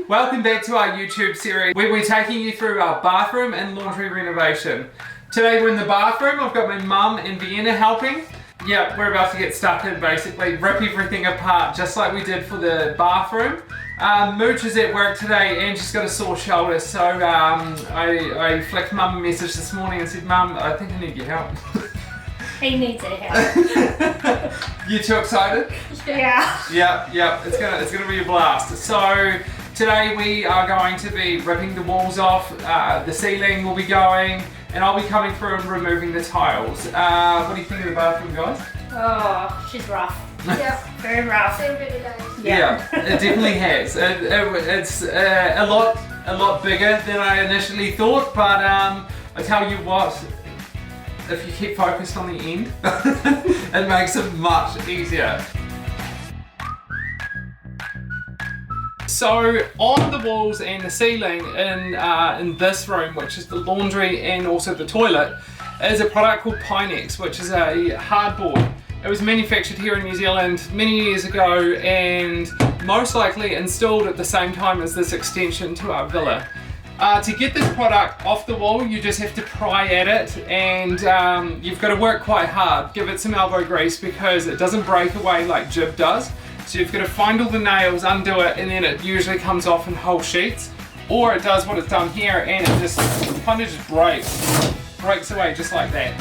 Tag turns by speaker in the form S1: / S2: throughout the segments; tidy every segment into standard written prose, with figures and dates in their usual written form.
S1: Welcome back to our YouTube series where we're taking you through our bathroom and laundry renovation. Today we're in the bathroom. I've got my mum and Vienna helping. Yeah, we're about to get stuck in, basically rip everything apart just like we did for the bathroom. Mooch is at work today and she's got a sore shoulder, so I flicked mum a message this morning and said, Mum, I think I need your help.
S2: He needs our help.
S1: You too excited?
S2: Yeah.
S1: Yep, it's gonna be a blast. So today we are going to be ripping the walls off, the ceiling will be going, and I'll be coming through and removing the tiles. What do you think of the bathroom, guys?
S2: Oh, she's rough.
S3: Yep.
S2: Very rough.
S3: Same bit of days.
S1: Yeah, it definitely has. It's a lot bigger than I initially thought, but I tell you what, if you keep focused on the end, it makes it much easier. So on the walls and the ceiling in this room, which is the laundry and also the toilet, is a product called Pinex, which is a hardboard. It was manufactured here in New Zealand many years ago and most likely installed at the same time as this extension to our villa. To get this product off the wall, you just have to pry at it, and you've got to work quite hard. Give it some elbow grease because it doesn't break away like jib does. So you've got to find all the nails, undo it, and then it usually comes off in whole sheets. Or it does what it's done here and it just kind of just breaks away just like that.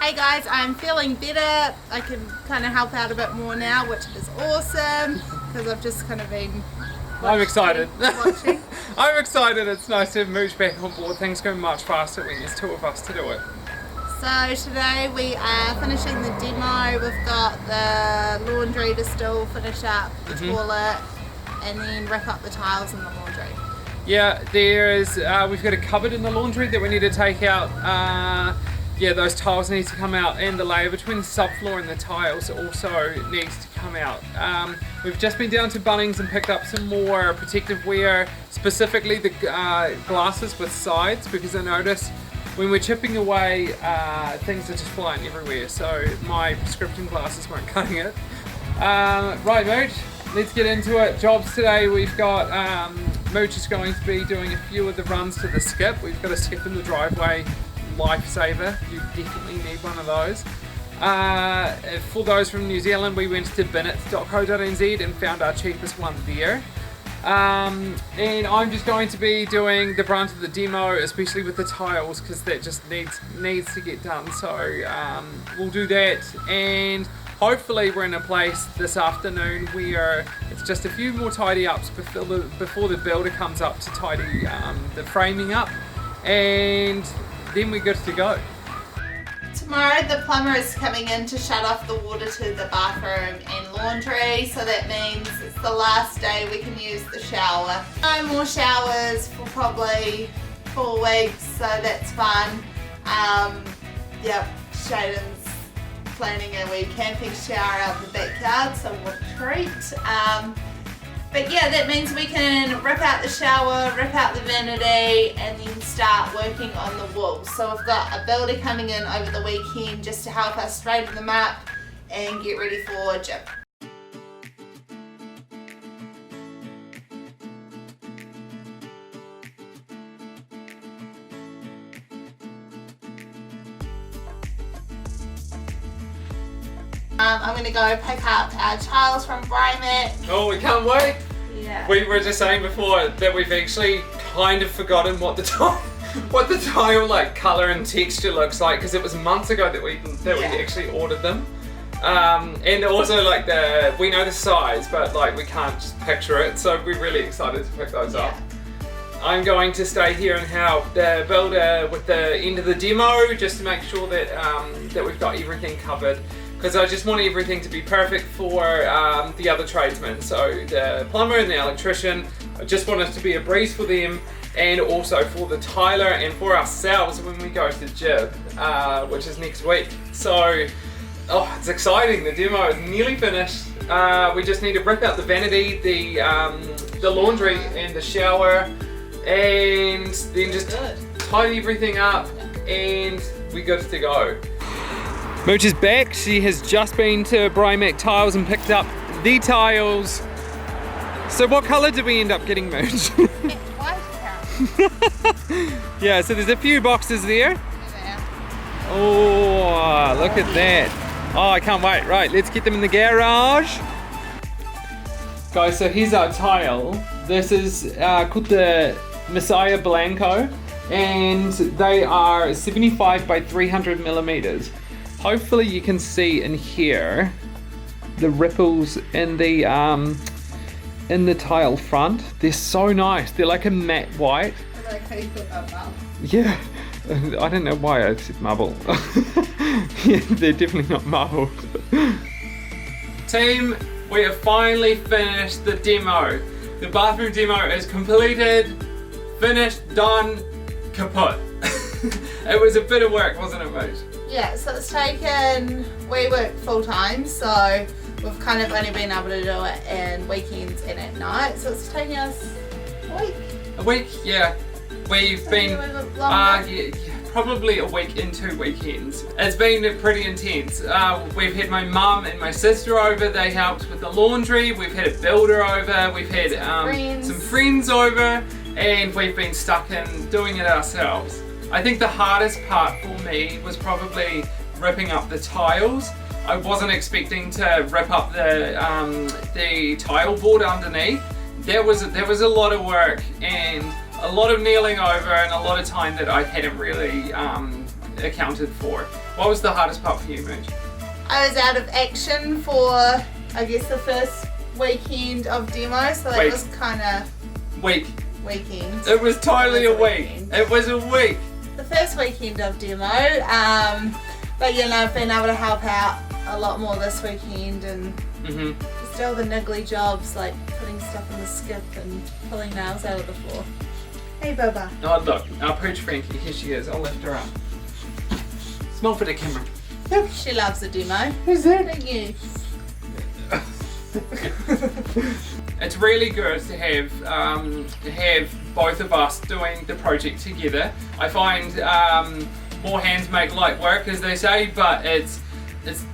S4: Hey guys, I'm feeling better. I can kind of help out a bit more now, which is awesome because I've just kind of been
S1: I'm excited.
S4: watching.
S1: I'm excited. It's nice to have Mooch back on board. Things go much faster when there's two of us to do it.
S4: So today we are finishing the demo. We've got the laundry to still finish up, the toilet, and then wrap up the tiles in the laundry.
S1: Yeah, we've got a cupboard in the laundry that we need to take out. Yeah, those tiles need to come out, and the layer between the subfloor and the tiles also needs to come out. We've just been down to Bunnings and picked up some more protective wear, specifically the glasses with sides, because I noticed when we're chipping away, things are just flying everywhere, so my prescription glasses weren't cutting it. Right, Mooch, let's get into it. Jobs today, we've got Mooch is going to be doing a few of the runs to the skip. We've got a skip in the driveway. Lifesaver, you definitely need one of those. For those from New Zealand, we went to binnets.co.nz and found our cheapest one there. And I'm just going to be doing the brunt of the demo, especially with the tiles, because that just needs to get done. So we'll do that, and hopefully we're in a place this afternoon where it's just a few more tidy ups before the builder comes up to tidy the framing up, and then we're good to go.
S4: Tomorrow the plumber is coming in to shut off the water to the bathroom and laundry, so that means it's the last day we can use the shower. No more showers for probably 4 weeks, so that's fun. Yep, Shaden's planning a wee camping shower out the backyard, so what a treat. But yeah, that means we can rip out the shower, rip out the vanity, and then start working on the walls. So we've got a builder coming in over the weekend just to help us straighten them up and get ready for gym. I'm going to go pick up our tiles from Brimat.
S1: Oh, we can't wait.
S4: Yeah.
S1: We were just saying before that we've actually kind of forgotten what the tile like colour and texture looks like, because it was months ago that we actually ordered them. And also like we know the size, but like we can't just picture it, so we're really excited to pick those up. I'm going to stay here and help the builder with the end of the demo, just to make sure that that we've got everything covered, because I just want everything to be perfect for the other tradesmen. So the plumber and the electrician, I just want it to be a breeze for them, and also for the tiler and for ourselves when we go to Jib, which is next week. So, oh, it's exciting. The demo is nearly finished. We just need to rip out the vanity, the laundry and the shower, and then just tidy everything up, and we good to go. Mooch is back. She has just been to Brimac Tiles and picked up the tiles. So what colour did we end up getting, Mooch?
S4: White apparently.
S1: Yeah, so there's a few boxes there.
S4: Yeah.
S1: Oh, look at that. Oh, I can't wait. Right, let's get them in the garage. Guys, so here's our tile. This is called the Messiah Blanco, and they are 75 by 300 millimeters. Hopefully you can see in here the ripples in the tile front. They're so nice. They're like a matte white.
S4: I like how you put that down.
S1: Yeah, I don't know why I said marble. Yeah, they're definitely not marbled. Team, we have finally finished the demo. The bathroom demo is completed, finished, done, kaput. It was a bit of work, wasn't it, Mooch?
S4: Yeah, so it's taken, we work full time, so we've kind of only been able to do it in weekends and at night, so it's taken us a week.
S1: A week, yeah. We've been,
S4: Maybe a bit longer.
S1: yeah, probably a week and 2 weekends. It's been pretty intense. We've had my mum and my sister over. They helped with the laundry. We've had a builder over. We've had some friends over, and we've been stuck in doing it ourselves. I think the hardest part for me was probably ripping up the tiles. I wasn't expecting to rip up the tile board underneath. There was a lot of work and a lot of kneeling over and a lot of time that I hadn't really accounted for. What was the hardest part for you, Mooch?
S4: I was out of action for, I guess, the first weekend of demo, so it was kind of
S1: Week.
S4: weekend.
S1: It was totally a week.
S4: Weekend.
S1: It was a week.
S4: The first weekend of demo, but you know, I've been able to help out a lot more this weekend and just all the niggly jobs like putting stuff in the skip and pulling nails out of the floor. Hey Boba.
S1: Oh look, our pooch Frankie, here she is. I'll lift her up. Smile for the camera. Yep.
S4: She loves the demo.
S1: Who's that?
S4: Thank you.
S1: It's really good to have both of us doing the project together. I find more hands make light work, as they say, but it's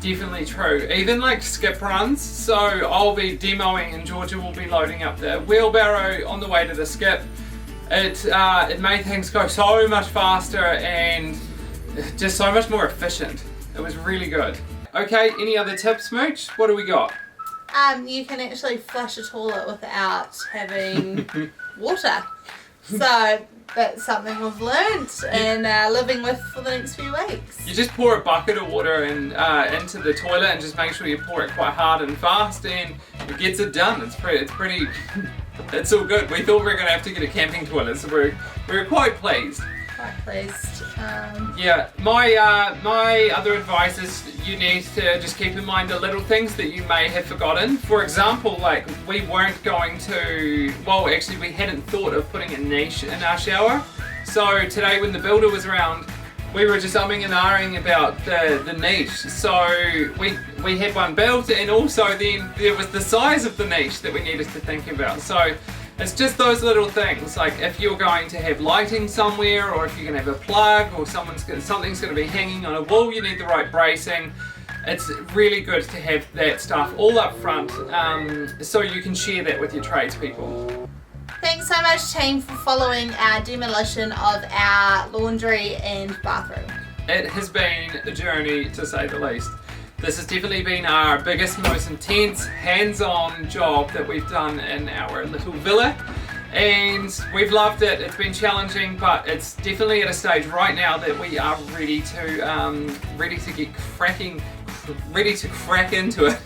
S1: definitely true. Even like skip runs, so I'll be demoing and Georgia will be loading up the wheelbarrow on the way to the skip. It made things go so much faster and just so much more efficient. It was really good. Okay, any other tips, Mooch? What do we got?
S4: You can actually flush a toilet without having water. So that's something we've learnt and living with for the next few weeks.
S1: You just pour a bucket of water into the toilet and just make sure you pour it quite hard and fast, and it gets it done. It's pretty. It's all good. We thought we were going to have to get a camping toilet, so we're quite pleased.
S4: Quite pleased.
S1: Yeah, my other advice is you need to just keep in mind the little things that you may have forgotten. For example, like we weren't going to, well actually we hadn't thought of putting a niche in our shower. So today when the builder was around, we were just umming and ahhing about the niche. So we had one built, and also then there was the size of the niche that we needed to think about. So it's just those little things, like if you're going to have lighting somewhere, or if you're going to have a plug, or something's going to be hanging on a wall, you need the right bracing. It's really good to have that stuff all up front, so you can share that with your tradespeople.
S4: Thanks so much, team, for following our demolition of our laundry and bathroom.
S1: It has been a journey, to say the least. This has definitely been our biggest, most intense, hands-on job that we've done in our little villa, and we've loved it. It's been challenging, but it's definitely at a stage right now that we are ready to get cracking, ready to crack into it,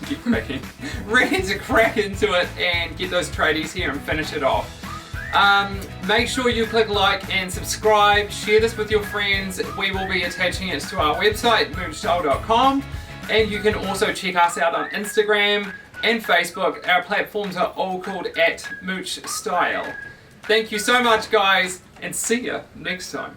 S1: ready to crack into it and get those tradies here and finish it off. Make sure you click like and subscribe, share this with your friends. We will be attaching it to our website, moochstyle.com. And you can also check us out on Instagram and Facebook. Our platforms are all called @Mooch Style. Thank you so much, guys, and see you next time.